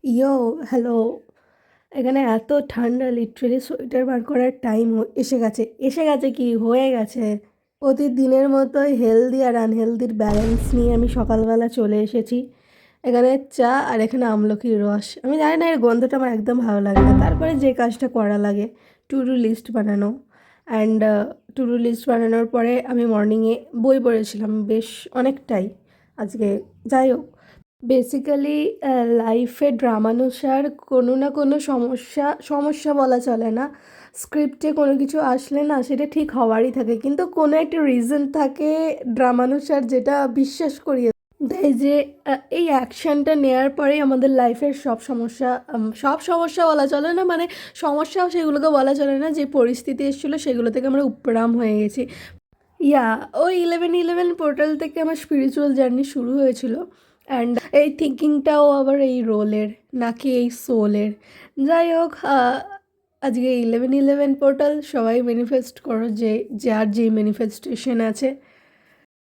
ইয়ো, hello. এখানে এত ঠান্ডা, লিটারেলি সোয়েটার বার করার টাইম এসে গেছে। এসে গেছে কি, হয়ে গেছে। প্রতিদিনের মতোই হেলদি আর আনহেলদির ব্যালেন্স নিয়ে আমি সকালবেলা চলে এসেছি। এখানে চা আর এখানে আমলকির রস। আমি জানি না, এর গন্ধটা আমার একদম ভালো লাগে না। তারপরে যে কাজটা করা লাগে, টু ডু লিস্ট বানানো। অ্যান্ড টু ডু লিস্ট বানানোর পরে আমি মর্নিংয়ে বই পড়েছিলাম বেশ অনেকটাই আজকে। যাই হোক, বেসিক্যালি লাইফে ড্রামানুসার কোনো না কোনো সমস্যা সমস্যা বলা চলে না। স্ক্রিপ্টে কোনো কিছু আসলে না, সেটা ঠিক হওয়ারই থাকে, কিন্তু কোনো একটা রিজন থাকে ড্রামানুসার যেটা বিশ্বাস করিয়ে দেয় যে এই অ্যাকশানটা নেওয়ার পরেই আমাদের লাইফের সব সমস্যা, সব সমস্যা বলা চলে না, মানে সমস্যাও সেগুলোকে বলা চলে না, যে পরিস্থিতি এসেছিলো সেগুলো থেকে আমরা উপরাম হয়ে গেছি। ইয়া, ওই 11-11 পোর্টাল থেকে আমার স্পিরিচুয়াল জার্নি শুরু হয়েছিল। অ্যান্ড এই থিঙ্কিংটাও আবার এই রোলের, নাকি এই সোলের। যাই হোক, আজকে 11-11 পোর্টাল, সবাই ম্যানিফেস্ট করো যে যার যেই ম্যানিফেস্টেশন আছে।